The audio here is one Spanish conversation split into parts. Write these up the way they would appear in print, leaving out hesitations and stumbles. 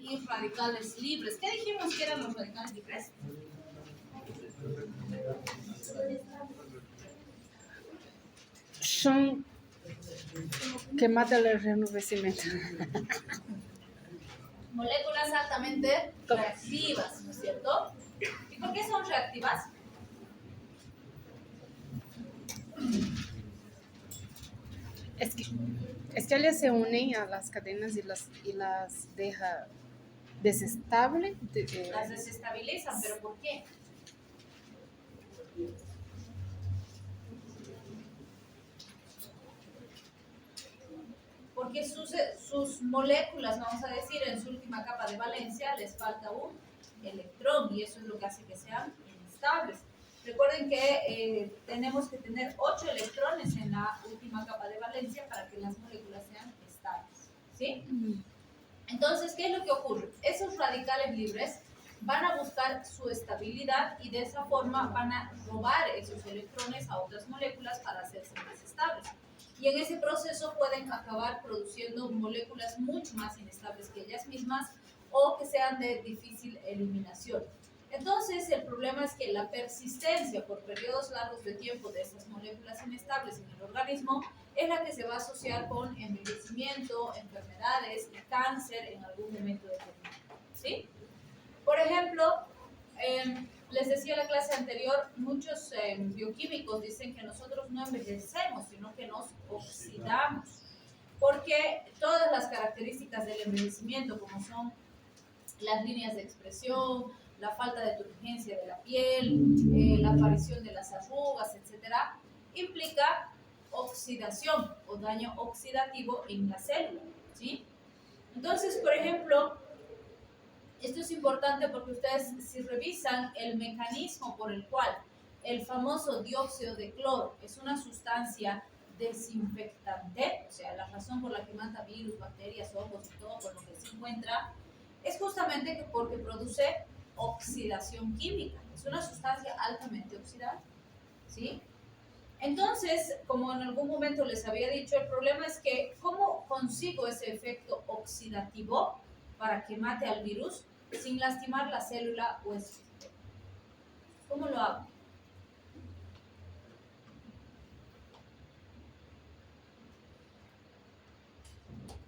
y radicales libres. ¿Qué dijimos que eran los radicales libres? Son que matan el rejuvenecimiento. Moléculas altamente reactivas, ¿no es cierto? ¿Y por qué son reactivas? Es que ellas se unen a las cadenas y las deja desestable. Las desestabilizan, ¿pero por qué? Porque sus moléculas, vamos a decir, en su última capa de valencia les falta un electrón y eso es lo que hace que sean inestables. Recuerden que tenemos que tener 8 electrones en la última capa de valencia para que las moléculas sean estables, ¿sí? Entonces, ¿qué es lo que ocurre? Esos radicales libres van a buscar su estabilidad y de esa forma van a robar esos electrones a otras moléculas para hacerse más estables. Y en ese proceso pueden acabar produciendo moléculas mucho más inestables que ellas mismas o que sean de difícil eliminación. Entonces, el problema es que la persistencia por periodos largos de tiempo de estas moléculas inestables en el organismo es la que se va a asociar con envejecimiento, enfermedades y cáncer en algún momento determinado, ¿sí? Por ejemplo, les decía en la clase anterior, muchos bioquímicos dicen que nosotros no envejecemos, sino que nos oxidamos, porque todas las características del envejecimiento, como son las líneas de expresión, la falta de turgencia de la piel, la aparición de las arrugas, etcétera, implica oxidación o daño oxidativo en la célula, ¿sí? Entonces, por ejemplo, esto es importante porque ustedes, si revisan el mecanismo por el cual el famoso dióxido de cloro es una sustancia desinfectante, o sea, la razón por la que mata virus, bacterias, hongos y todo por lo que se encuentra, es justamente porque produce oxidación química. Es una sustancia altamente oxidante, ¿sí? Entonces, como en algún momento les había dicho, el problema es que ¿cómo consigo ese efecto oxidativo para que mate al virus sin lastimar la célula o el sistema? ¿Cómo lo hago?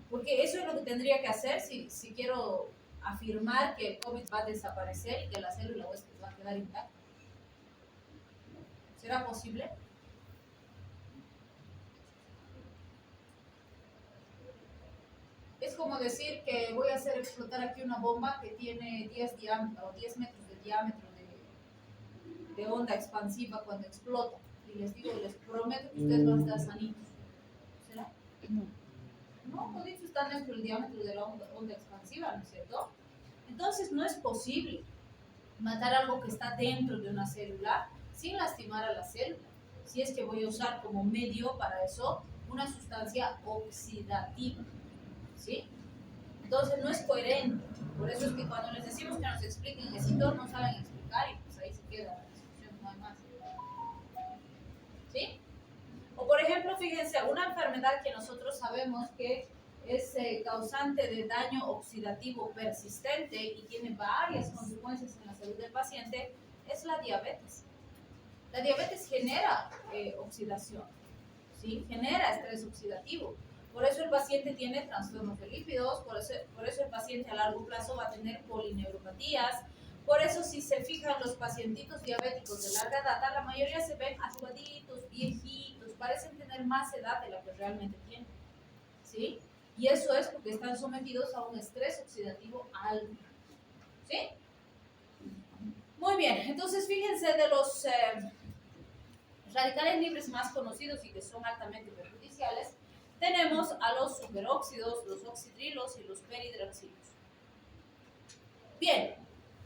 Porque eso es lo que tendría que hacer si quiero afirmar que el COVID va a desaparecer y que la célula huésped va a quedar intacta. ¿Será posible? Es como decir que voy a hacer explotar aquí una bomba que tiene 10 metros de diámetro de onda expansiva cuando explota. Y les digo, les prometo que ustedes van a estar sanitos. ¿Será? No, toditos están dentro del diámetro de la onda expansiva, ¿no es cierto? Entonces no es posible matar algo que está dentro de una célula sin lastimar a la célula. Si es que voy a usar como medio para eso una sustancia oxidativa, ¿sí? Entonces no es coherente. Por eso es que cuando les decimos que nos expliquen que si todos no saben explicar, y pues ahí se queda la discusión, no hay más. ¿Sí? O por ejemplo, fíjense, una enfermedad que nosotros sabemos que es causante de daño oxidativo persistente y tiene varias consecuencias en la salud del paciente es la diabetes. La diabetes genera oxidación, ¿sí? Genera estrés oxidativo. Por eso el paciente tiene trastornos de lípidos, por eso el paciente a largo plazo va a tener polineuropatías. Por eso si se fijan los pacientitos diabéticos de larga data, la mayoría se ven arrugaditos, viejitos, parecen tener más edad de la que realmente tienen, ¿sí? Y eso es porque están sometidos a un estrés oxidativo alto, ¿sí? Muy bien, entonces fíjense de los radicales libres más conocidos y que son altamente perjudiciales, tenemos a los superóxidos, los oxidrilos y los peridroxilos. Bien,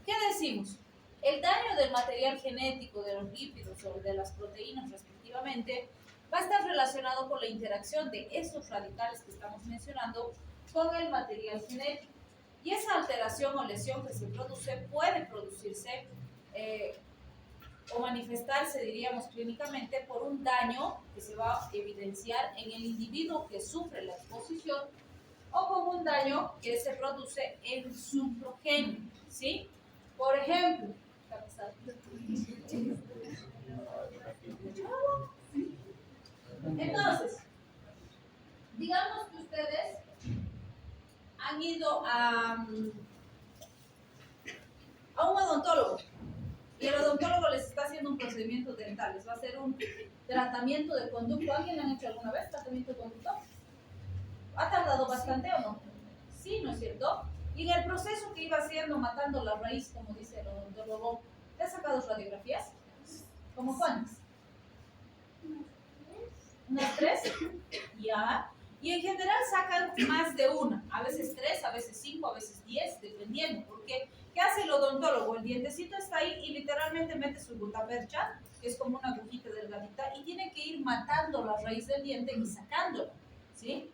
¿qué decimos? El daño del material genético de los lípidos o de las proteínas respectivamente va a estar relacionado con la interacción de esos radicales que estamos mencionando con el material genético. Y esa alteración o lesión que se produce puede producirse o manifestarse, diríamos clínicamente, por un daño que se va a evidenciar en el individuo que sufre la exposición o con un daño que se produce en su progenie, ¿sí? Por ejemplo, entonces, digamos que ustedes han ido a un odontólogo y el odontólogo les está haciendo un procedimiento dental, les va a hacer un tratamiento de conducto. ¿Alguien le han hecho alguna vez tratamiento de conducto? ¿Ha tardado bastante o no? Sí, ¿no es cierto? Y en el proceso que iba haciendo, matando la raíz, como dice el odontólogo, ¿te ha sacado radiografías? ¿Cómo cuántas? ¿Unas 3? Ya. Y en general sacan más de una, a veces 3, a veces 5, a veces 10, dependiendo. Porque, ¿qué hace el odontólogo? El dientecito está ahí y literalmente mete su gutapercha, que es como una agujita delgadita, y tiene que ir matando la raíz del diente y sacándola, ¿sí?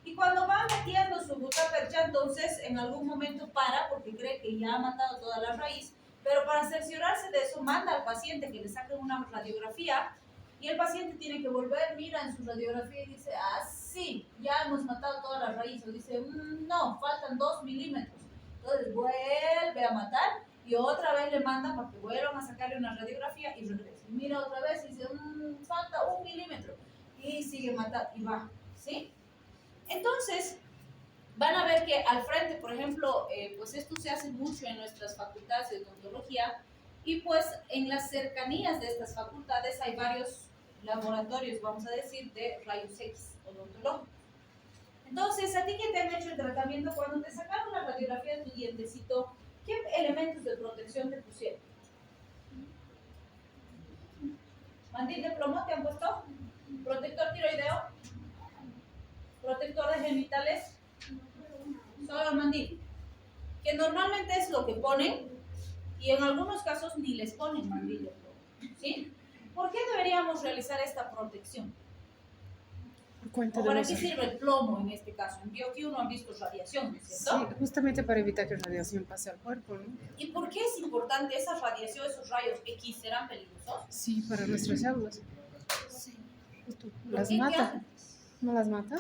Y cuando va metiendo su gutapercha, entonces en algún momento para, porque cree que ya ha matado toda la raíz, pero para cerciorarse de eso, manda al paciente que le saquen una radiografía. Y el paciente tiene que volver, mira en su radiografía y dice, ah, sí, ya hemos matado toda la raíz. O dice, no, faltan 2 milímetros. Entonces vuelve a matar y otra vez le manda para que vuelvan a sacarle una radiografía y regresa. Y mira otra vez y dice, falta 1 milímetro. Y sigue matando y va, ¿sí? Entonces, van a ver que al frente, por ejemplo, pues esto se hace mucho en nuestras facultades de odontología y pues en las cercanías de estas facultades hay varios laboratorios, vamos a decir, de rayos X odontológicos. Entonces, a ti que te han hecho el tratamiento, cuando te sacaron la radiografía de tu dientecito, ¿qué elementos de protección te pusieron? ¿Mandil de plomo te han puesto? ¿Protector tiroideo? ¿Protector de genitales? Solo el mandil, que normalmente es lo que ponen y en algunos casos ni les ponen mandil de plomo, ¿sí? ¿Por qué deberíamos realizar esta protección? ¿O para qué sirve el plomo en este caso? En BioQ no han visto radiación, ¿no es cierto? Sí, justamente para evitar que la radiación pase al cuerpo, ¿no? ¿Y por qué es importante esa radiación, esos rayos X? ¿Serán peligrosos? Sí, para nuestras células. Sí. Justo. Las mata. ¿No las mata?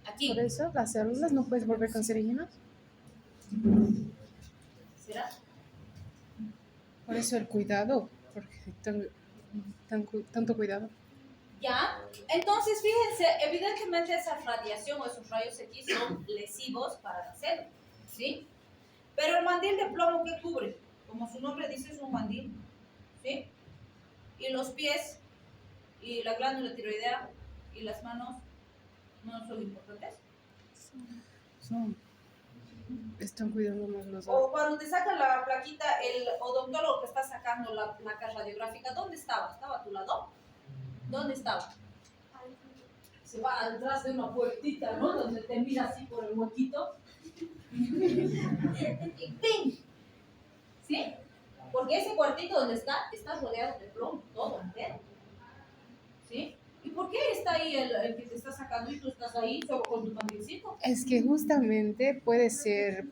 Aquí. Por eso las células no puedes volver cancerígenas. ¿Será? Por eso el cuidado, porque tanto cuidado. Ya, entonces fíjense, evidentemente esa radiación o esos rayos X son lesivos para la célula, ¿sí? Pero el mandil de plomo, ¿qué cubre? Como su nombre dice, es un mandil, ¿sí? Y los pies, y la glándula tiroidea, y las manos, ¿no son importantes? Están cuidando más los O cuando te sacan la plaquita, el odontólogo que está sacando la placa radiográfica, ¿dónde estaba? ¿Estaba a tu lado? ¿Dónde estaba? Se va atrás de una puertita, ¿no? Donde te mira así por el huequito. Y ¡ping! ¿Sí? Porque ese cuartito donde está rodeado de plomo, todo entero. ¿Sí? ¿Y por qué está ahí el que te está sacando y tú estás ahí solo con tu mandilcito? Es que justamente puede ser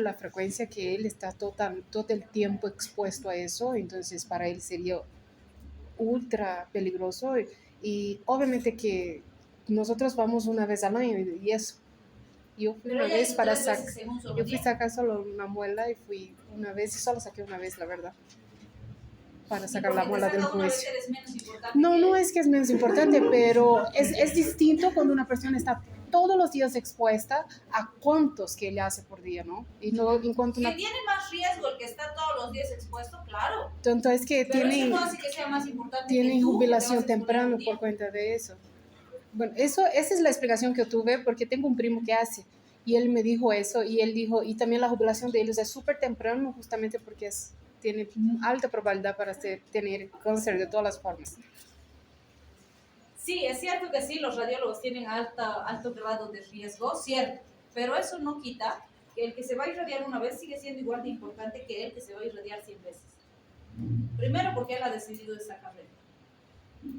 la frecuencia que él está todo el tiempo expuesto a eso, entonces para él sería ultra peligroso y obviamente que nosotros vamos una vez al año y eso. Yo fui una vez para sacar, yo fui a sacar solo una muela y fui una vez y solo saqué una vez, la verdad, para sacar la muela del juicio. No es que es menos importante, pero es distinto cuando una persona está todos los días expuesta a cuántos que ella hace por día, ¿no? Y no en cuanto que tiene más riesgo el que está todos los días expuesto, claro. Entonces que pero tiene, eso no hace que sea más importante tiene que tú, jubilación temprano por cuenta de eso. Bueno, esa es la explicación que tuve porque tengo un primo que hace y él me dijo eso y él dijo, y también la jubilación de ellos es súper temprano justamente porque tiene alta probabilidad para tener cáncer de todas las formas. Sí, es cierto que sí, los radiólogos tienen alto grado de riesgo, cierto, pero eso no quita que el que se va a irradiar una vez sigue siendo igual de importante que el que se va a irradiar 100 veces. Primero porque él ha decidido esa carrera,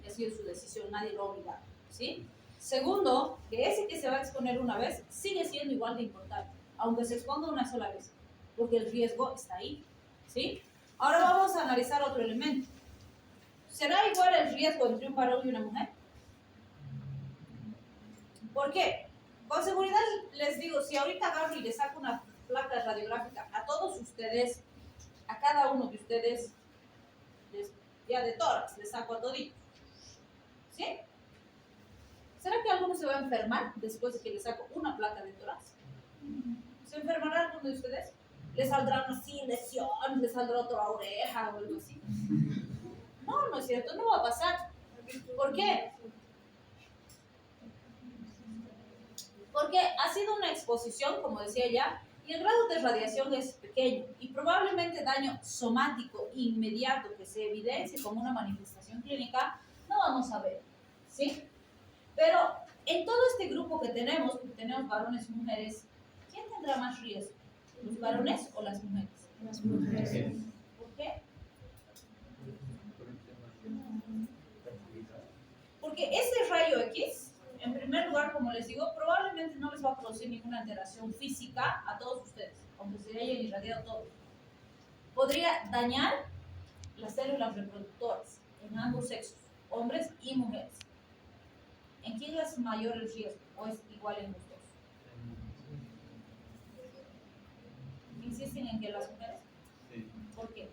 ha sido su decisión, nadie lo ha obligado, ¿sí? Segundo, que ese que se va a exponer una vez sigue siendo igual de importante, aunque se exponga una sola vez, porque el riesgo está ahí, ¿sí? Ahora vamos a analizar otro elemento. ¿Será igual el riesgo entre un varón y una mujer? ¿Por qué? Con seguridad les digo, si ahorita agarro y les saco una placa radiográfica a todos ustedes, a cada uno de ustedes, ya de tórax, les saco a toditos. ¿Sí? ¿Será que alguno se va a enfermar después de que le saco una placa de tórax? ¿Se enfermará alguno de ustedes? ¿Le saldrá una así lesión? ¿Le saldrá otra oreja o algo así? No, no es cierto, no va a pasar. ¿Por qué? Porque ha sido una exposición, como decía ya, y el grado de radiación es pequeño y probablemente daño somático inmediato que se evidencie como una manifestación clínica no vamos a ver, ¿sí? Pero en todo este grupo que tenemos varones y mujeres, ¿quién tendrá más riesgo? ¿Los varones o las mujeres? Las mujeres. ¿Por qué? Porque ese rayo X, en primer lugar, como les digo, probablemente no les va a producir ninguna alteración física a todos ustedes, aunque se hayan irradiado todos. Podría dañar las células reproductoras en ambos sexos, hombres y mujeres. ¿En quién es mayor el riesgo? ¿O es igual en los dos? ¿Insisten en que las mujeres? Sí. ¿Por qué?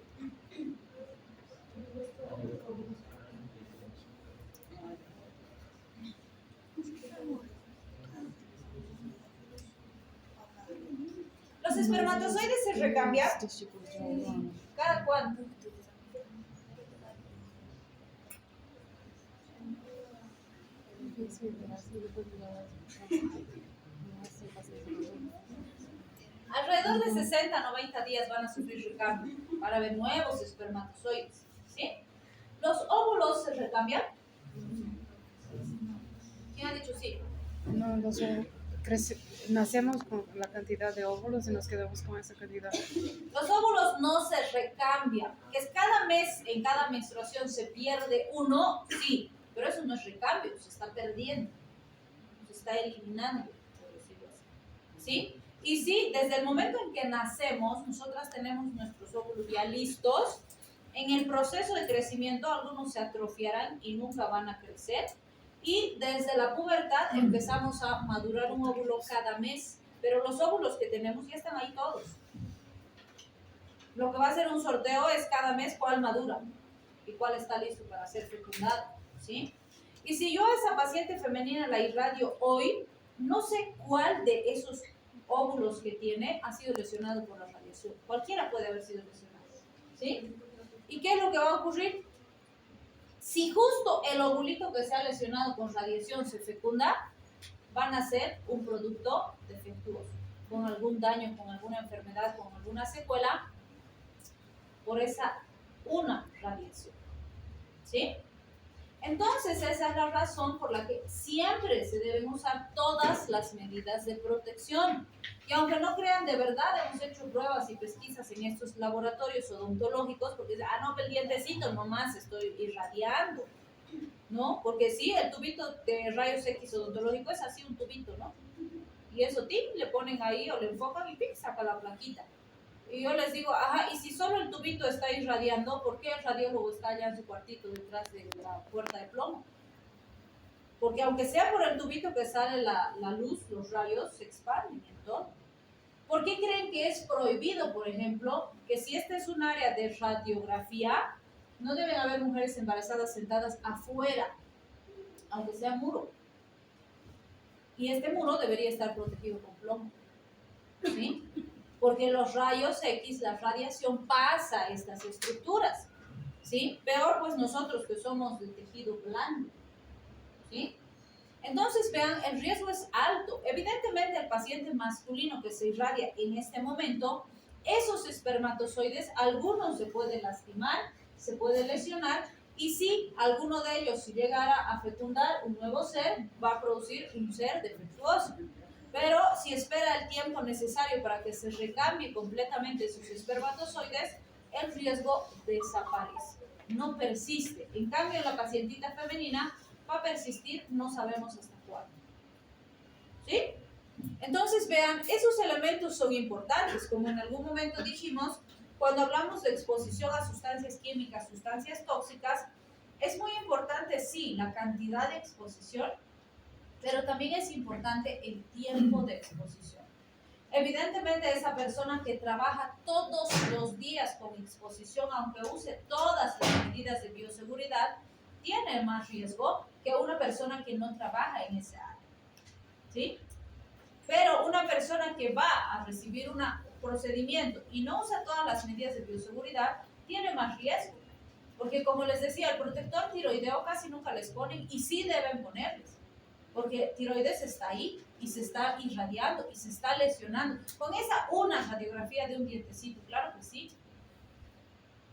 Los espermatozoides se recambian. ¿Cada cuánto? Alrededor de 60 a 90 días van a sufrir recambio para ver nuevos espermatozoides. ¿Sí? ¿Los óvulos se recambian? ¿Quién ha dicho sí? No, nacemos con la cantidad de óvulos y nos quedamos con esa cantidad. Los óvulos no se recambian. Que es cada mes, en cada menstruación se pierde uno, sí, pero eso no es recambio, se está perdiendo, se está eliminando, por decirlo así. ¿Sí? Y sí, desde el momento en que nacemos, nosotras tenemos nuestros óvulos ya listos. En el proceso de crecimiento, algunos se atrofiarán y nunca van a crecer. Y desde la pubertad empezamos a madurar un óvulo cada mes, pero los óvulos que tenemos ya están ahí todos. Lo que va a ser un sorteo es cada mes cuál madura y cuál está listo para ser fecundado, ¿sí? Y si yo a esa paciente femenina la irradio hoy, no sé cuál de esos óvulos que tiene ha sido lesionado por la radiación. Cualquiera puede haber sido lesionado, ¿sí? ¿Y qué es lo que va a ocurrir? Si justo el ovulito que se ha lesionado con radiación se fecunda, van a ser un producto defectuoso, con algún daño, con alguna enfermedad, con alguna secuela, por esa una radiación. ¿Sí? Entonces, esa es la razón por la que siempre se deben usar todas las medidas de protección. Y aunque no crean, de verdad hemos hecho pruebas y pesquisas en estos laboratorios odontológicos, porque dicen, no, el dientecito nomás estoy irradiando, ¿no? Porque sí, el tubito de rayos X odontológico es así, un tubito, ¿no? Y eso, le ponen ahí o le enfocan y saca la plaquita. Y yo les digo, ajá, y si solo el tubito está irradiando, ¿por qué el radiólogo está allá en su cuartito detrás de la puerta de plomo? Porque aunque sea por el tubito que sale la luz, los rayos se expanden en todo. ¿Por qué creen que es prohibido, por ejemplo, que si este es un área de radiografía, no deben haber mujeres embarazadas sentadas afuera, aunque sea muro? Y este muro debería estar protegido con plomo, ¿sí? Porque los rayos X, la radiación pasa a estas estructuras, ¿sí? Peor pues nosotros que somos de tejido blando, ¿sí? Entonces, vean, el riesgo es alto. Evidentemente, el paciente masculino que se irradia en este momento, esos espermatozoides, algunos se pueden lastimar, se puede lesionar, y si alguno de ellos, si llegara a fecundar un nuevo ser, va a producir un ser defectuoso. Pero si espera el tiempo necesario para que se recambie completamente sus espermatozoides, el riesgo desaparece, no persiste. En cambio, en la pacientita femenina va a persistir, no sabemos hasta cuándo. ¿Sí? Entonces, vean, esos elementos son importantes. Como en algún momento dijimos, cuando hablamos de exposición a sustancias químicas, sustancias tóxicas, es muy importante, sí, la cantidad de exposición, Pero también es importante el tiempo de exposición. Evidentemente, esa persona que trabaja todos los días con exposición, aunque use todas las medidas de bioseguridad, tiene más riesgo que una persona que no trabaja en esa área. ¿Sí? Pero una persona que va a recibir un procedimiento y no usa todas las medidas de bioseguridad, tiene más riesgo. Porque como les decía, el protector tiroideo casi nunca les ponen y sí deben ponerles. Porque tiroides está ahí y se está irradiando y se está lesionando. Con esa una radiografía de un dientecito, claro que sí.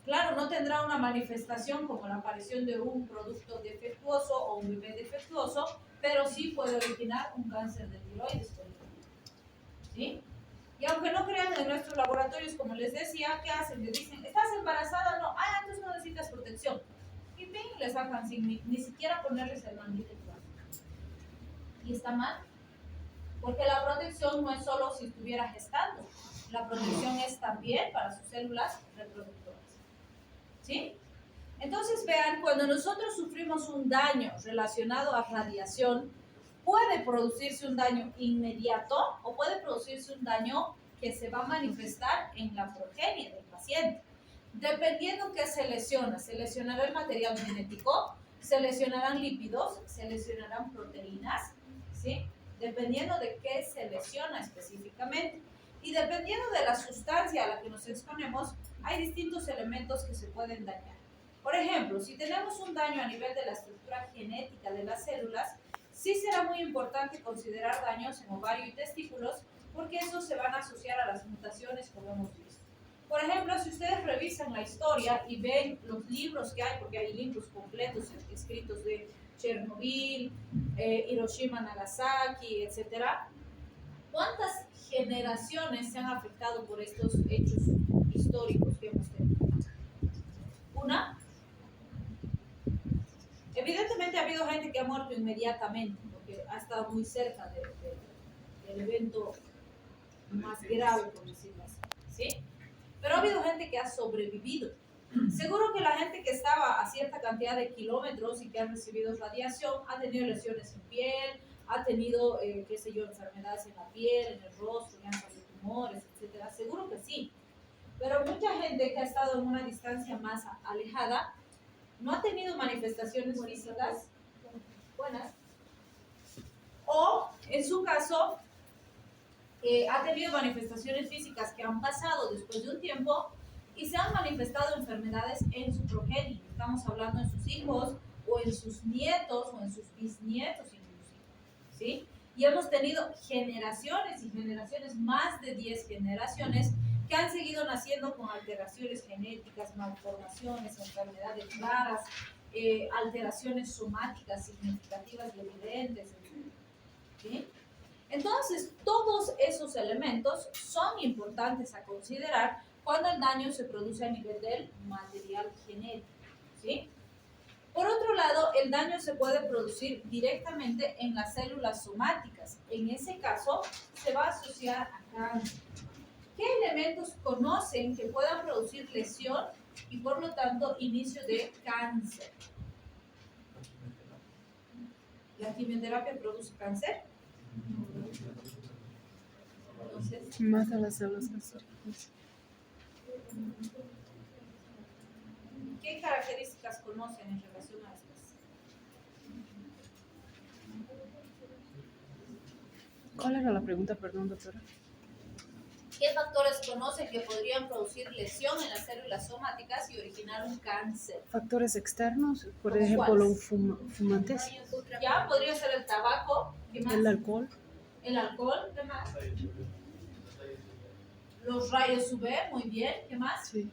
Claro, no tendrá una manifestación como la aparición de un producto defectuoso o un bebé defectuoso, pero sí puede originar un cáncer de tiroides, por ejemplo. ¿Sí? Y aunque no crean en nuestros laboratorios, como les decía, ¿qué hacen? Le dicen, ¿estás embarazada? No, entonces no necesitas protección. Y bien, le sacan sin ni siquiera ponerles el mandil de plástico. Y está mal, porque la protección no es solo si estuviera gestando, la protección es también para sus células reproductoras. ¿Sí? Entonces vean, cuando nosotros sufrimos un daño relacionado a radiación, puede producirse un daño inmediato o puede producirse un daño que se va a manifestar en la progenie del paciente. Dependiendo qué se lesionará el material genético, se lesionarán lípidos, se lesionarán proteínas, ¿sí? Dependiendo de qué se lesiona específicamente. Y dependiendo de la sustancia a la que nos exponemos, hay distintos elementos que se pueden dañar. Por ejemplo, si tenemos un daño a nivel de la estructura genética de las células, sí será muy importante considerar daños en ovario y testículos, porque esos se van a asociar a las mutaciones, como hemos visto. Por ejemplo, si ustedes revisan la historia y ven los libros que hay, porque hay libros completos escritos de Chernobyl, Hiroshima, Nagasaki, etc., ¿cuántas generaciones se han afectado por estos hechos históricos que hemos tenido? ¿Una? Evidentemente ha habido gente que ha muerto inmediatamente, porque ha estado muy cerca del evento más grave, por decirlo así, ¿sí? Pero ha habido gente que ha sobrevivido. Seguro que la gente que estaba a cierta cantidad de kilómetros y que ha recibido radiación ha tenido lesiones en piel, ha tenido, qué sé yo, enfermedades en la piel, en el rostro, le han salido tumores, etcétera. Seguro que sí. Pero mucha gente que ha estado en una distancia más alejada no ha tenido manifestaciones físicas buenas, o en su caso ha tenido manifestaciones físicas que han pasado después de un tiempo y se han manifestado enfermedades en su progenie. Estamos hablando en sus hijos o en sus nietos o en sus bisnietos inclusive, ¿sí? Y hemos tenido generaciones y generaciones, más de 10 generaciones, que han seguido naciendo con alteraciones genéticas, malformaciones, enfermedades raras, alteraciones somáticas significativas y evidentes, ¿sí? Entonces, todos esos elementos son importantes a considerar cuando el daño se produce a nivel del material genético, ¿sí? Por otro lado, el daño se puede producir directamente en las células somáticas. En ese caso, se va a asociar a cáncer. ¿Qué elementos conocen que puedan producir lesión y por lo tanto inicio de cáncer? ¿La quimioterapia produce cáncer? Entonces, Mata las células cancerígenas. ¿qué características conocen en relación a estas? ¿Cuál era la pregunta, perdón, doctora? ¿Qué factores conocen que podrían producir lesión en las células somáticas y originar un cáncer? Factores externos, por ¿Cómo ejemplo, cuáles? los fumantes, Ya, podría ser el tabaco, ¿qué más? el alcohol, El alcohol, ¿qué más? Los rayos UV, muy bien, ¿qué más? sí.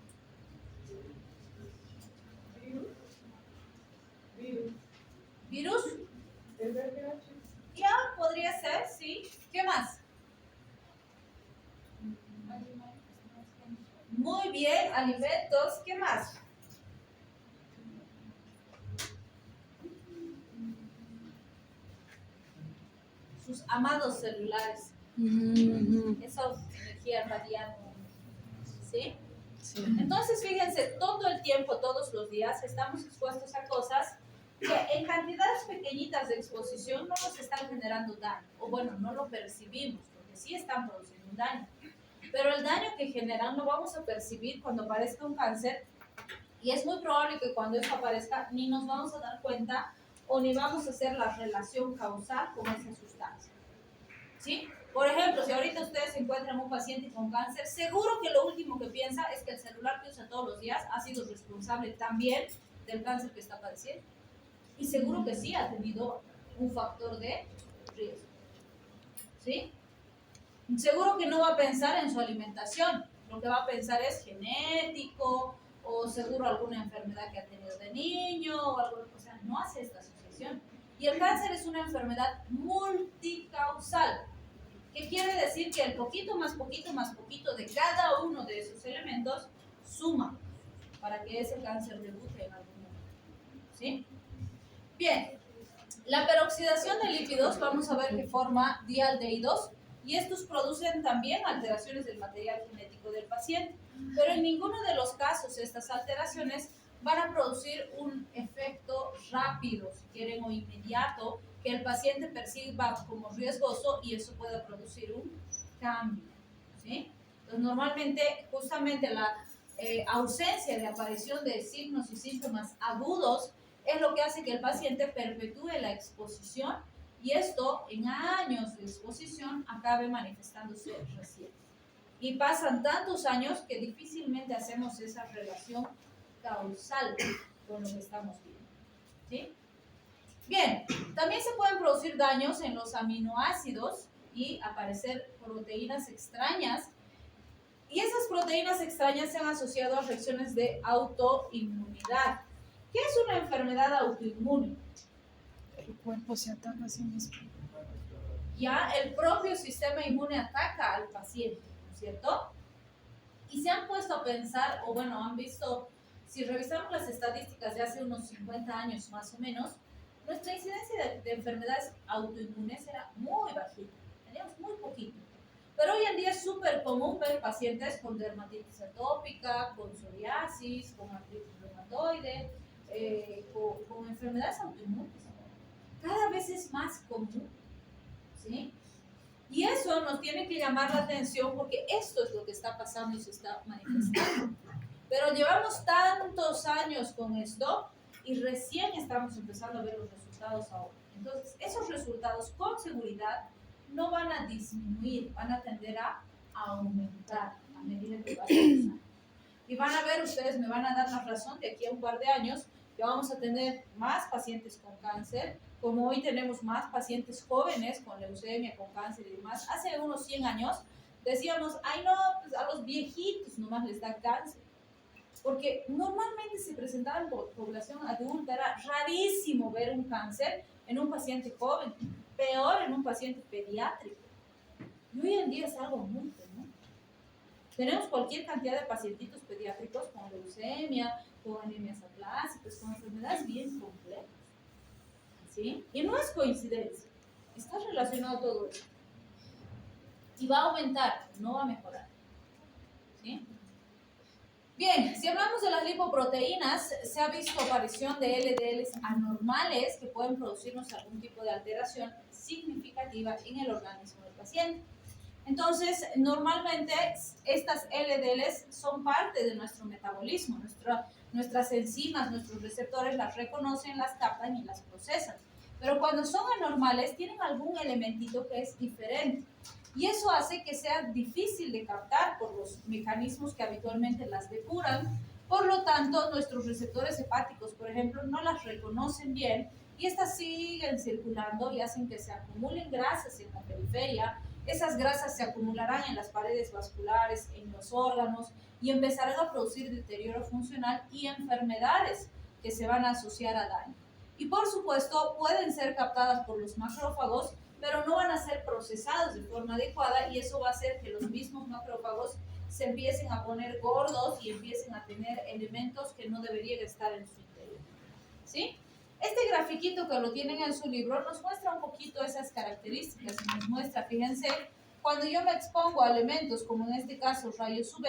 ¿Virus? Ya, podría ser, sí. ¿Qué más? Muy bien, alimentos, ¿qué más? Sus amados celulares, esa energía radiante, ¿sí? Sí. Entonces, fíjense, todo el tiempo, todos los días, estamos expuestos a cosas que en cantidades pequeñitas de exposición no nos están generando daño, o bueno, no lo percibimos, porque sí están produciendo un daño. Pero el daño que generan lo vamos a percibir cuando aparezca un cáncer, y es muy probable que cuando eso aparezca ni nos vamos a dar cuenta o ni vamos a hacer la relación causal con esa sustancia. ¿Sí? Por ejemplo, si ahorita ustedes encuentran un paciente con cáncer, seguro que lo último que piensa es que el celular que usa todos los días ha sido responsable también del cáncer que está padeciendo. Y seguro que sí ha tenido un factor de riesgo. ¿Sí? Seguro que no va a pensar en su alimentación. Lo que va a pensar es genético o seguro alguna enfermedad que ha tenido de niño o algo. O sea, no hace esta asociación. Y el cáncer es una enfermedad multicausal. ¿Qué quiere decir? Que el poquito más poquito de cada uno de esos elementos suma para que ese cáncer debute en algún momento. ¿Sí? Bien, la peroxidación de lípidos, vamos a ver que forma dialdehídos y estos producen también alteraciones del material genético del paciente, pero en ninguno de los casos estas alteraciones van a producir un efecto rápido, si quieren, o inmediato, que el paciente perciba como riesgoso y eso pueda producir un cambio. ¿Sí? Entonces, normalmente, justamente la ausencia de aparición de signos y síntomas agudos es lo que hace que el paciente perpetúe la exposición y esto en años de exposición acabe manifestándose recién. Y pasan tantos años que difícilmente hacemos esa relación causal con lo que estamos viendo. ¿Sí? Bien, también se pueden producir daños en los aminoácidos y aparecer proteínas extrañas. Y esas proteínas extrañas se han asociado a reacciones de autoinmunidad. ¿Qué es una enfermedad autoinmune? El cuerpo se ataca a sí mismo. Ya el propio sistema inmune ataca al paciente, ¿no es cierto? Y se han puesto a pensar, o bueno, han visto, si revisamos las estadísticas de hace unos 50 años más o menos, nuestra incidencia de enfermedades autoinmunes era muy bajita, teníamos muy poquito. Pero hoy en día es súper común ver pacientes con dermatitis atópica, con psoriasis, con artritis reumatoide, con enfermedades autoinmunes. Cada vez es más común, ¿sí? Y eso nos tiene que llamar la atención porque esto es lo que está pasando y se está manifestando. Pero llevamos tantos años con esto y recién estamos empezando a ver los resultados ahora. Entonces, esos resultados con seguridad no van a disminuir, van a tender a aumentar a medida que pasen los años. Y van a ver, ustedes me van a dar la razón de aquí a un par de años que vamos a tener más pacientes con cáncer, como hoy tenemos más pacientes jóvenes con leucemia, con cáncer y demás. Hace unos 100 años decíamos, ay no, pues a los viejitos nomás les da cáncer. Porque normalmente se presentaba en población adulta, era rarísimo ver un cáncer en un paciente joven, peor en un paciente pediátrico. Y hoy en día es algo muy común. Tenemos cualquier cantidad de pacientitos pediátricos con leucemia, con anemias aplásicas, con enfermedades bien complejas. ¿Sí? Y no es coincidencia, está relacionado todo esto. Y va a aumentar, no va a mejorar. ¿Sí? Bien, si hablamos de las lipoproteínas, se ha visto aparición de LDLs anormales que pueden producirnos algún tipo de alteración significativa en el organismo del paciente. Entonces, normalmente estas LDLs son parte de nuestro metabolismo. Nuestras enzimas, nuestros receptores las reconocen, las captan y las procesan. Pero cuando son anormales, tienen algún elementito que es diferente. Y eso hace que sea difícil de captar por los mecanismos que habitualmente las depuran. Por lo tanto, nuestros receptores hepáticos, por ejemplo, no las reconocen bien y estas siguen circulando y hacen que se acumulen grasas en la periferia. Esas grasas se acumularán en las paredes vasculares, en los órganos y empezarán a producir deterioro funcional y enfermedades que se van a asociar a daño. Y por supuesto, pueden ser captadas por los macrófagos, pero no van a ser procesados de forma adecuada y eso va a hacer que los mismos macrófagos se empiecen a poner gordos y empiecen a tener elementos que no deberían estar en su interior. ¿Sí? Este grafiquito que lo tienen en su libro nos muestra un poquito esas características. Nos muestra, fíjense, cuando yo me expongo a elementos como en este caso rayos UV,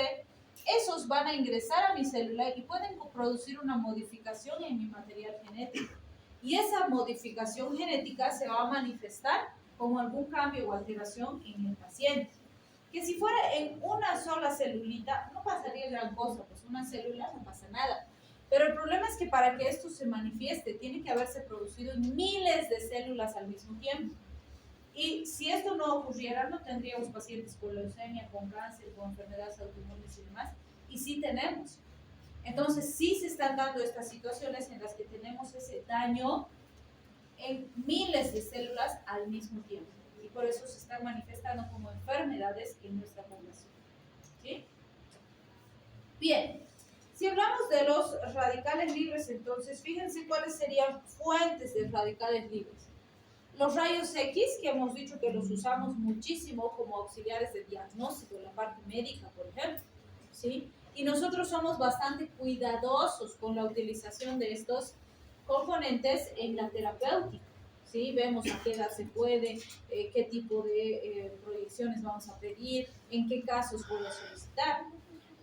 esos van a ingresar a mi célula y pueden producir una modificación en mi material genético. Y esa modificación genética se va a manifestar como algún cambio o alteración en el paciente. Que si fuera en una sola celulita, no pasaría gran cosa, pues una célula no pasa nada. Pero el problema es que para que esto se manifieste, tiene que haberse producido en miles de células al mismo tiempo. Y si esto no ocurriera, no tendríamos pacientes con leucemia, con cáncer, con enfermedades autoinmunes y demás. Y sí tenemos. Entonces, sí se están dando estas situaciones en las que tenemos ese daño en miles de células al mismo tiempo. Y por eso se están manifestando como enfermedades en nuestra población. ¿Sí? Bien, si hablamos de los radicales libres, entonces fíjense cuáles serían fuentes de radicales libres. Los rayos X, que hemos dicho que los usamos muchísimo como auxiliares de diagnóstico en la parte médica, por ejemplo, ¿sí? Y nosotros somos bastante cuidadosos con la utilización de estos componentes en la terapéutica, ¿sí? Vemos a qué edad se puede, qué tipo de proyecciones vamos a pedir, en qué casos voy a solicitar.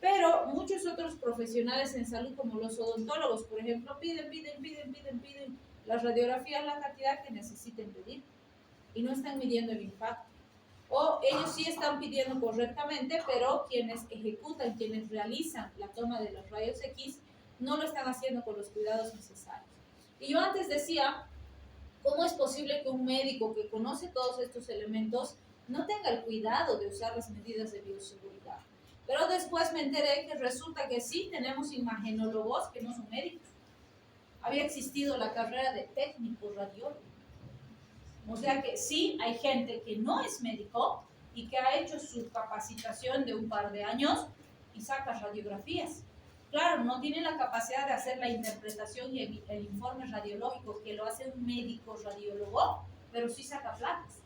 Pero muchos otros profesionales en salud, como los odontólogos, por ejemplo, piden la radiografía, la cantidad que necesiten pedir y no están midiendo el impacto. O ellos sí están pidiendo correctamente, pero quienes ejecutan, quienes realizan la toma de los rayos X, no lo están haciendo con los cuidados necesarios. Y yo antes decía, ¿cómo es posible que un médico que conoce todos estos elementos no tenga el cuidado de usar las medidas de bioseguridad? Pero después me enteré que resulta que sí tenemos imagenólogos que no son médicos. Había existido la carrera de técnico radiólogo. O sea que sí hay gente que no es médico y que ha hecho su capacitación de un par de años y saca radiografías. Claro, no tiene la capacidad de hacer la interpretación y el informe radiológico que lo hace un médico radiólogo, pero sí saca placas.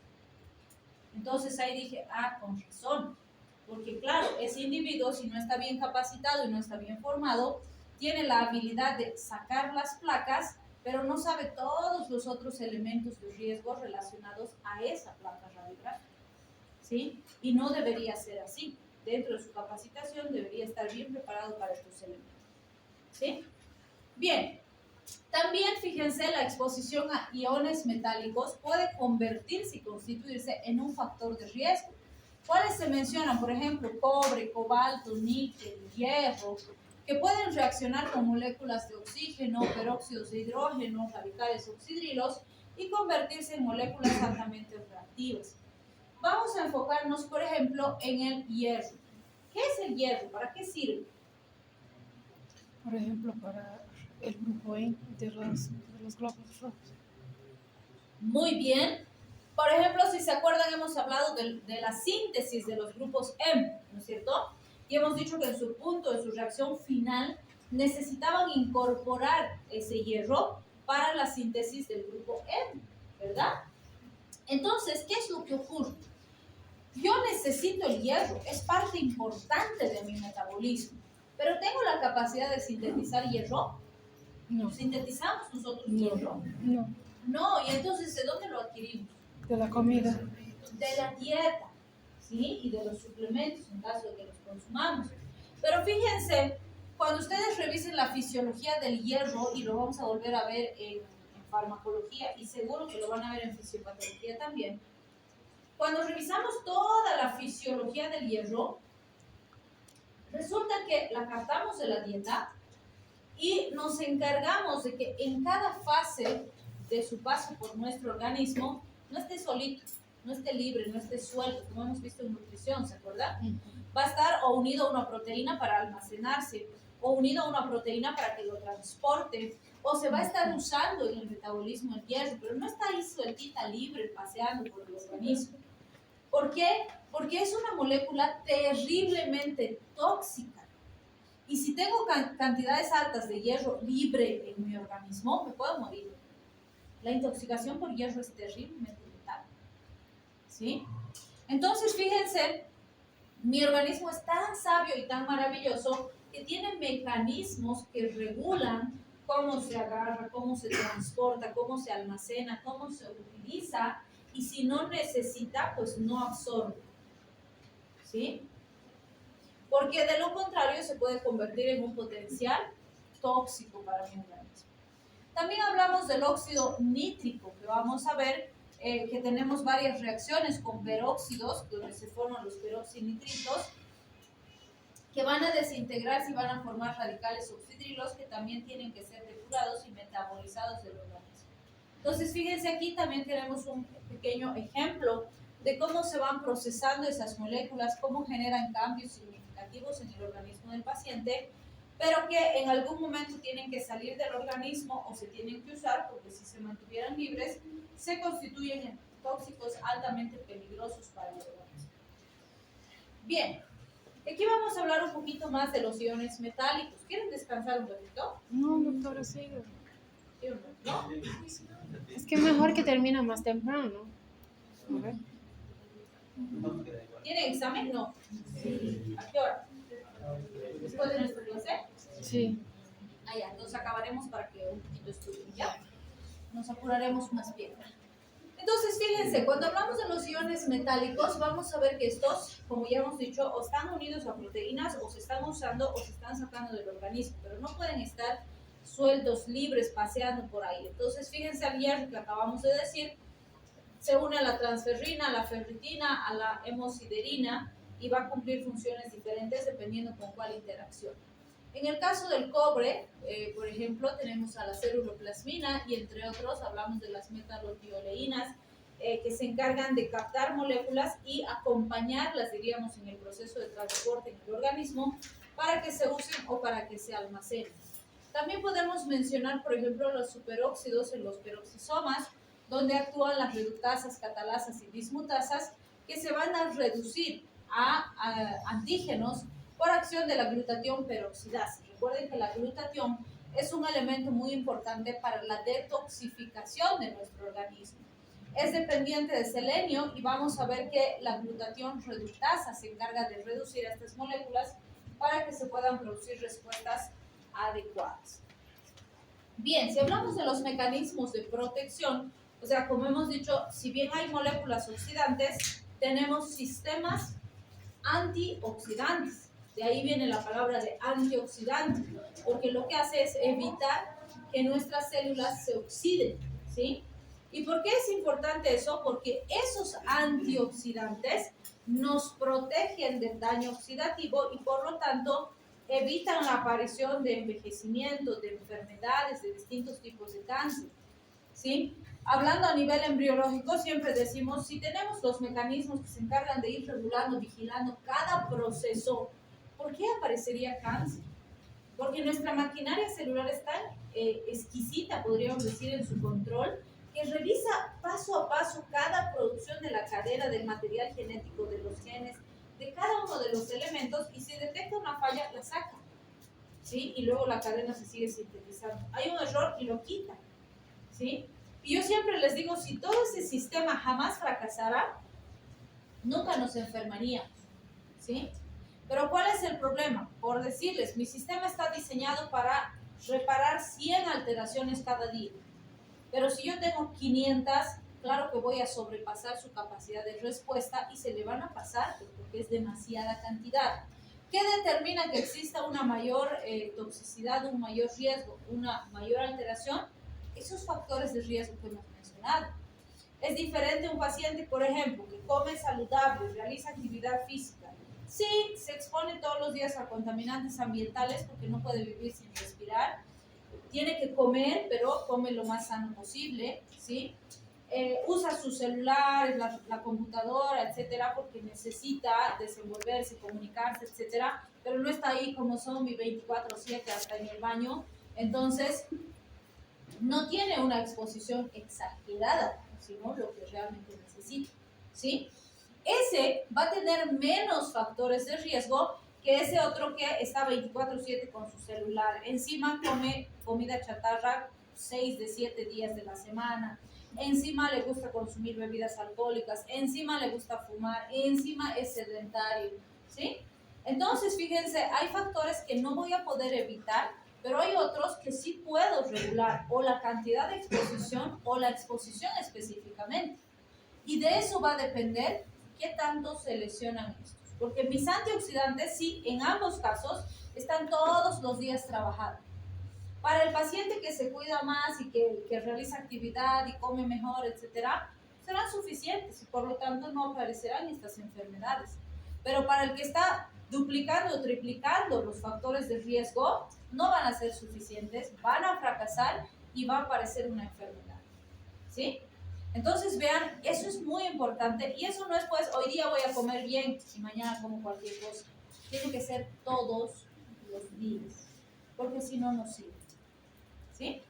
Entonces ahí dije, con razón. Porque claro, ese individuo, si no está bien capacitado y no está bien formado, tiene la habilidad de sacar las placas, pero no sabe todos los otros elementos de riesgo relacionados a esa placa radiográfica, ¿sí? Y no debería ser así. Dentro de su capacitación debería estar bien preparado para estos elementos, ¿sí? Bien, también fíjense, la exposición a iones metálicos puede convertirse y constituirse en un factor de riesgo. ¿Cuáles se mencionan? Por ejemplo, cobre, cobalto, níquel, hierro, que pueden reaccionar con moléculas de oxígeno, peróxidos de hidrógeno, radicales oxidrilos y convertirse en moléculas altamente reactivas. Vamos a enfocarnos, por ejemplo, en el hierro. ¿Qué es el hierro? ¿Para qué sirve? Por ejemplo, para el grupo E de los glóbulos rojos. Muy bien. Por ejemplo, si se acuerdan, hemos hablado de la síntesis de los grupos M, ¿no es cierto? Y hemos dicho que en su punto, en su reacción final, necesitaban incorporar ese hierro para la síntesis del grupo M, ¿verdad? Entonces, ¿qué es lo que ocurre? Yo necesito el hierro, es parte importante de mi metabolismo, pero ¿tengo la capacidad de sintetizar hierro? No. ¿Sintetizamos nosotros No. hierro? No. No, y entonces, ¿de dónde lo adquirimos? De la comida. De la dieta, ¿sí? Y de los suplementos en caso de que los consumamos. Pero fíjense, cuando ustedes revisen la fisiología del hierro, y lo vamos a volver a ver en farmacología, y seguro que lo van a ver en fisiopatología también, cuando revisamos toda la fisiología del hierro, resulta que la captamos de la dieta y nos encargamos de que en cada fase de su paso por nuestro organismo no esté solito, no esté libre, no esté suelto, como hemos visto en nutrición, ¿se acuerdan? Va a estar o unido a una proteína para almacenarse, o unido a una proteína para que lo transporte, o se va a estar usando en el metabolismo el hierro, pero no está ahí sueltita, libre, paseando por el organismo. ¿Por qué? Porque es una molécula terriblemente tóxica. Y si tengo cantidades altas de hierro libre en mi organismo, me puedo morir. La intoxicación por hierro es terriblemente letal, ¿sí? Entonces, fíjense, mi organismo es tan sabio y tan maravilloso que tiene mecanismos que regulan cómo se agarra, cómo se transporta, cómo se almacena, cómo se utiliza, y si no necesita, pues no absorbe, ¿sí? Porque de lo contrario se puede convertir en un potencial tóxico para mi organismo. También hablamos del óxido nítrico, que vamos a ver que tenemos varias reacciones con peróxidos, donde se forman los peroxinitritos, que van a desintegrarse y van a formar radicales oxidrilos que también tienen que ser depurados y metabolizados del organismo. Entonces, fíjense aquí también tenemos un pequeño ejemplo de cómo se van procesando esas moléculas, cómo generan cambios significativos en el organismo del paciente, pero que en algún momento tienen que salir del organismo o se tienen que usar, porque si se mantuvieran libres, se constituyen en tóxicos altamente peligrosos para el organismo. Bien, aquí vamos a hablar un poquito más de los iones metálicos. ¿Quieren descansar un ratito? No, doctora, sigue. ¿No? Es que mejor que termina más temprano. A ver. ¿Tiene examen? No. ¿A qué hora? ¿Después de nuestra clase? Sí. Ah, ya, entonces acabaremos para que un poquito estudien, ¿ya? Nos apuraremos más bien. Entonces, fíjense, cuando hablamos de los iones metálicos, vamos a ver que estos, como ya hemos dicho, o están unidos a proteínas, o se están usando, o se están sacando del organismo, pero no pueden estar sueltos, libres, paseando por ahí. Entonces, fíjense al hierro que acabamos de decir, se une a la transferrina, a la ferritina, a la hemosiderina, y va a cumplir funciones diferentes dependiendo con cuál interacción. En el caso del cobre, por ejemplo, tenemos a la ceruloplasmina y entre otros hablamos de las metalotioleínas que se encargan de captar moléculas y acompañarlas, diríamos, en el proceso de transporte en el organismo para que se usen o para que se almacenen. También podemos mencionar, por ejemplo, los superóxidos en los peroxisomas, donde actúan las reductasas, catalasas y dismutasas que se van a reducir a antígenos por acción de la glutatión peroxidasa. Recuerden que la glutatión es un elemento muy importante para la detoxificación de nuestro organismo. Es dependiente de selenio y vamos a ver que la glutatión reductasa se encarga de reducir estas moléculas para que se puedan producir respuestas adecuadas. Bien, si hablamos de los mecanismos de protección, o sea, como hemos dicho, si bien hay moléculas oxidantes, tenemos sistemas antioxidantes. De ahí viene la palabra de antioxidante, porque lo que hace es evitar que nuestras células se oxiden, ¿sí? ¿Y por qué es importante eso? Porque esos antioxidantes nos protegen del daño oxidativo y por lo tanto evitan la aparición de envejecimiento, de enfermedades, de distintos tipos de cáncer, ¿sí? Hablando a nivel embriológico, siempre decimos, si tenemos los mecanismos que se encargan de ir regulando, vigilando cada proceso, ¿por qué aparecería cáncer? Porque nuestra maquinaria celular es tan exquisita, podríamos decir, en su control, que revisa paso a paso cada producción de la cadena del material genético, de los genes, de cada uno de los elementos, y si detecta una falla, la saca, ¿sí? Y luego la cadena se sigue sintetizando. Hay un error y lo quita, ¿sí? Y yo siempre les digo, si todo ese sistema jamás fracasara, nunca nos enfermaríamos, ¿sí? Pero ¿cuál es el problema? Por decirles, mi sistema está diseñado para reparar 100 alteraciones cada día. Pero si yo tengo 500, claro que voy a sobrepasar su capacidad de respuesta y se le van a pasar porque es demasiada cantidad. ¿Qué determina que exista una mayor toxicidad, un mayor riesgo, una mayor alteración? Esos factores de riesgo que hemos mencionado. Es diferente un paciente, por ejemplo, que come saludable, realiza actividad física. Sí, se expone todos los días a contaminantes ambientales porque no puede vivir sin respirar. Tiene que comer, pero come lo más sano posible, ¿sí? Usa su celular, la computadora, etcétera, porque necesita desenvolverse, comunicarse, etcétera, pero no está ahí como zombie 24/7 hasta en el baño. Entonces, no tiene una exposición exagerada, sino lo que realmente necesita, ¿sí? Ese va a tener menos factores de riesgo que ese otro que está 24/7 con su celular. Encima come comida chatarra 6 de 7 días de la semana. Encima le gusta consumir bebidas alcohólicas. Encima le gusta fumar. Encima es sedentario, ¿sí? Entonces, fíjense, hay factores que no voy a poder evitar, pero hay otros que sí puedo regular, o la cantidad de exposición o la exposición específicamente. Y de eso va a depender qué tanto se lesionan estos. Porque mis antioxidantes, sí, en ambos casos, están todos los días trabajando. Para el paciente que se cuida más y que realiza actividad y come mejor, etcétera, serán suficientes y por lo tanto no aparecerán estas enfermedades. Pero para el que está duplicando o triplicando los factores de riesgo, no van a ser suficientes, van a fracasar y va a aparecer una enfermedad. ¿Sí? Entonces vean, eso es muy importante y eso no es pues hoy día voy a comer bien y mañana como cualquier cosa. Tiene que ser todos los días, porque si no, no sirve. ¿Sí?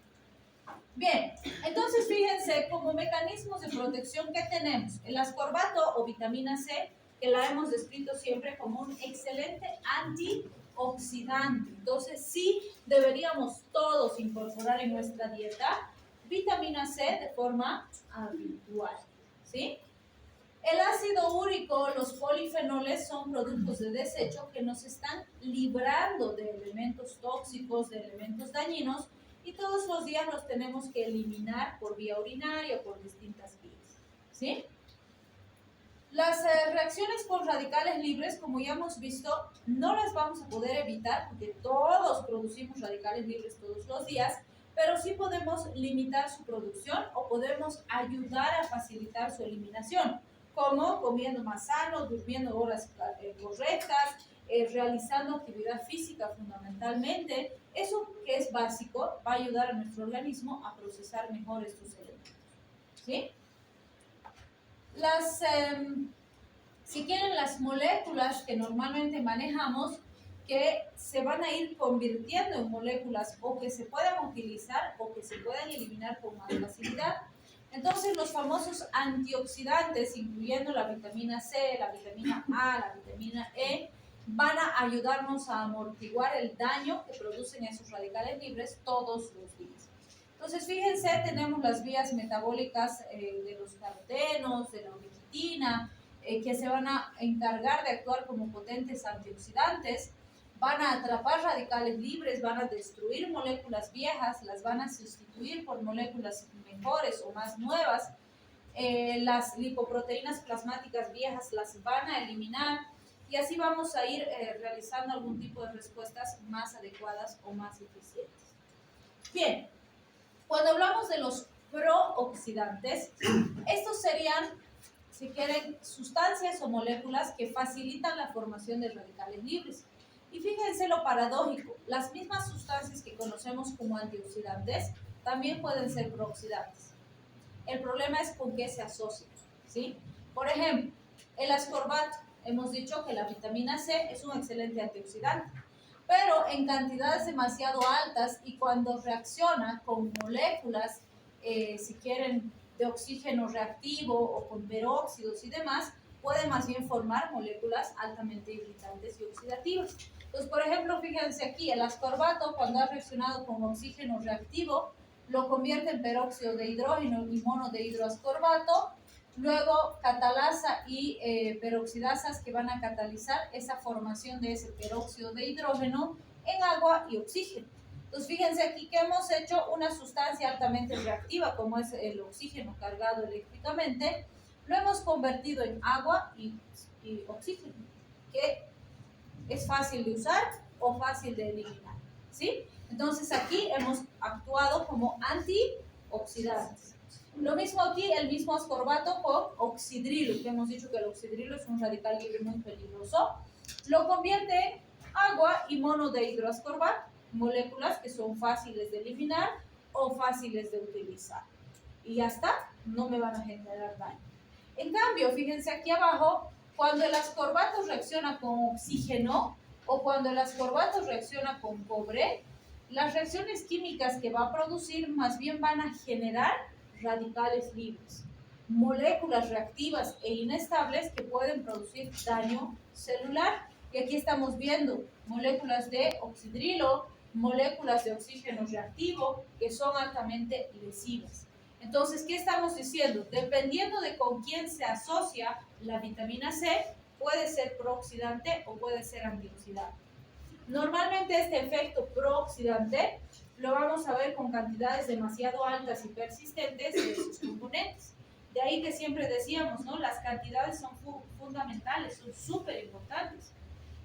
Bien, entonces fíjense, como mecanismos de protección que tenemos, el ascorbato o vitamina C, que la hemos descrito siempre como un excelente antioxidante. Entonces sí deberíamos todos incorporar en nuestra dieta vitamina C de forma habitual. ¿Sí? El ácido úrico, los polifenoles son productos de desecho que nos están librando de elementos tóxicos, de elementos dañinos, y todos los días los tenemos que eliminar por vía urinaria o por distintas vías. ¿Sí? Las reacciones con radicales libres, como ya hemos visto, no las vamos a poder evitar porque todos producimos radicales libres todos los días, pero sí podemos limitar su producción o podemos ayudar a facilitar su eliminación, como comiendo más sano, durmiendo horas correctas, realizando actividad física fundamentalmente. Eso que es básico va a ayudar a nuestro organismo a procesar mejor estos elementos. ¿Sí? Si quieren, las moléculas que normalmente manejamos, que se van a ir convirtiendo en moléculas o que se puedan utilizar o que se puedan eliminar con más facilidad. Entonces, los famosos antioxidantes, incluyendo la vitamina C, la vitamina A, la vitamina E, van a ayudarnos a amortiguar el daño que producen esos radicales libres todos los días. Entonces, fíjense, tenemos las vías metabólicas de los carotenos, de la ubiquitina, que se van a encargar de actuar como potentes antioxidantes, van a atrapar radicales libres, van a destruir moléculas viejas, las van a sustituir por moléculas mejores o más nuevas, las lipoproteínas plasmáticas viejas las van a eliminar y así vamos a ir realizando algún tipo de respuestas más adecuadas o más eficientes. Bien, cuando hablamos de los prooxidantes, estos serían, si quieren, sustancias o moléculas que facilitan la formación de radicales libres. Y fíjense lo paradójico, las mismas sustancias que conocemos como antioxidantes también pueden ser prooxidantes. El problema es con qué se asocian, ¿sí? Por ejemplo, el ascorbato, hemos dicho que la vitamina C es un excelente antioxidante, pero en cantidades demasiado altas y cuando reacciona con moléculas, si quieren, de oxígeno reactivo o con peróxidos y demás, puede más bien formar moléculas altamente irritantes y oxidativas. Entonces, por ejemplo, fíjense aquí, el ascorbato cuando ha reaccionado con oxígeno reactivo, lo convierte en peróxido de hidrógeno y mono de hidroascorbato, luego catalasa y peroxidasas que van a catalizar esa formación de ese peróxido de hidrógeno en agua y oxígeno. Entonces fíjense aquí que hemos hecho una sustancia altamente reactiva como es el oxígeno cargado eléctricamente, lo hemos convertido en agua y oxígeno, que es fácil de usar o fácil de eliminar, ¿sí? Entonces aquí hemos actuado como antioxidantes. Lo mismo aquí, el mismo ascorbato con oxidrilo, que hemos dicho que el oxidrilo es un radical libre muy peligroso. Lo convierte en agua y mono de hidroascorbato, moléculas que son fáciles de eliminar o fáciles de utilizar. Y ya está, no me van a generar daño. En cambio, fíjense aquí abajo, cuando el ascorbato reacciona con oxígeno o cuando el ascorbato reacciona con cobre, las reacciones químicas que va a producir más bien van a generar radicales libres, moléculas reactivas e inestables que pueden producir daño celular. Y aquí estamos viendo moléculas de oxidrilo, moléculas de oxígeno reactivo que son altamente lesivas. Entonces, ¿qué estamos diciendo? Dependiendo de con quién se asocia la vitamina C, puede ser prooxidante o puede ser antioxidante. Normalmente este efecto prooxidante lo vamos a ver con cantidades demasiado altas y persistentes de sus componentes. De ahí que siempre decíamos, ¿no? Las cantidades son fundamentales, son súper importantes.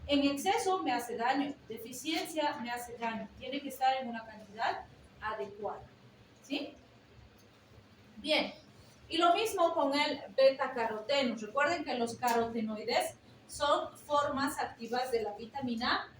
En exceso me hace daño, deficiencia me hace daño. Tiene que estar en una cantidad adecuada. ¿Sí? Bien. Y lo mismo con el beta-caroteno. Recuerden que los carotenoides son formas activas de la vitamina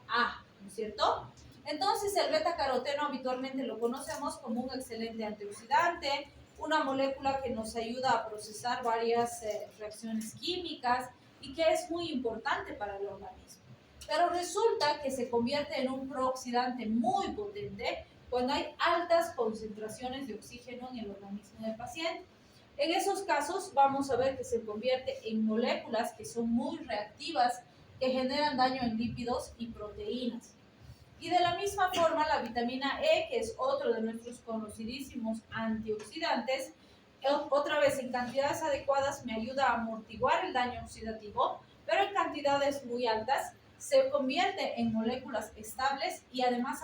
A, ¿no es cierto? Entonces el beta-caroteno habitualmente lo conocemos como un excelente antioxidante, una molécula que nos ayuda a procesar varias reacciones químicas y que es muy importante para el organismo. Pero resulta que se convierte en un prooxidante muy potente cuando hay altas concentraciones de oxígeno en el organismo del paciente. En esos casos vamos a ver que se convierte en moléculas que son muy reactivas, que generan daño en lípidos y proteínas. Y de la misma forma, la vitamina E, que es otro de nuestros conocidísimos antioxidantes, otra vez en cantidades adecuadas me ayuda a amortiguar el daño oxidativo, pero en cantidades muy altas se convierte en moléculas estables y además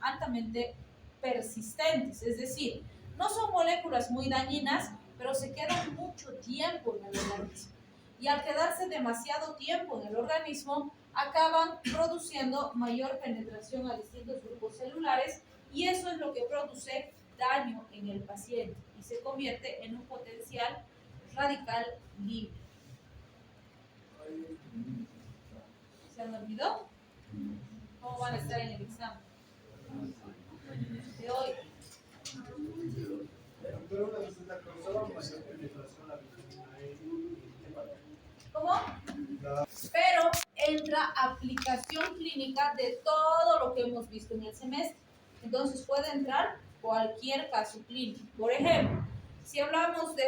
altamente persistentes, es decir, no son moléculas muy dañinas, pero se quedan mucho tiempo en el organismo. Y al quedarse demasiado tiempo en el organismo, acaban produciendo mayor penetración a distintos grupos celulares y eso es lo que produce daño en el paciente y se convierte en un potencial radical libre. ¿Se han olvidado? ¿Cómo van a estar en el examen de hoy? ¿Cómo? Pero entra aplicación clínica de todo lo que hemos visto en el semestre. Entonces puede entrar cualquier caso clínico. Por ejemplo, si hablamos de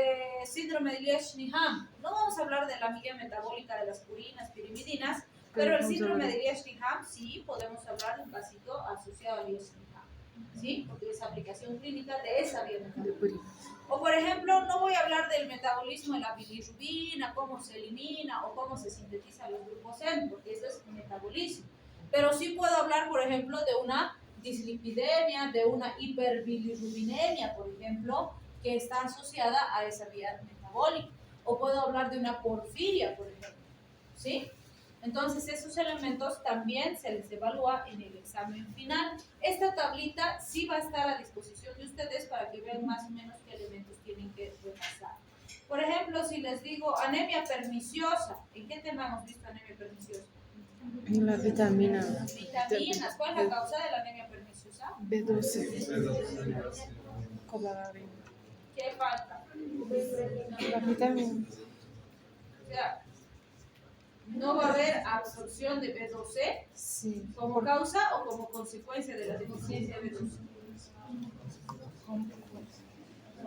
síndrome de Lesch-Nyhan, no vamos a hablar de la amiga metabólica de las purinas, pirimidinas, pero el síndrome de Lesch-Nyhan sí podemos hablar de un casito asociado a Lesch-Nyhan, ¿sí? Porque es aplicación clínica de esa vía metabólica. O por ejemplo, no voy a hablar del metabolismo de la bilirrubina, cómo se elimina o cómo se sintetizan los grupos N, porque eso es metabolismo. Pero sí puedo hablar, por ejemplo, de una dislipidemia, de una hiperbilirrubinemia, por ejemplo, que está asociada a esa vía metabólica. O puedo hablar de una porfiria, por ejemplo. ¿Sí? Entonces, esos elementos también se les evalúa en el examen final. Esta tablita sí va a estar a disposición de ustedes para que vean más o menos qué elementos tienen que repasar. Por ejemplo, si les digo anemia perniciosa, ¿en qué tema hemos visto anemia perniciosa? En la vitamina. Vitaminas. ¿Cuál es la causa de la anemia perniciosa? B12. Cobalabina. ¿Qué falta? La vitamina. O sea, no va a haber absorción de B12 Sí. como causa o como consecuencia de la deficiencia de B12.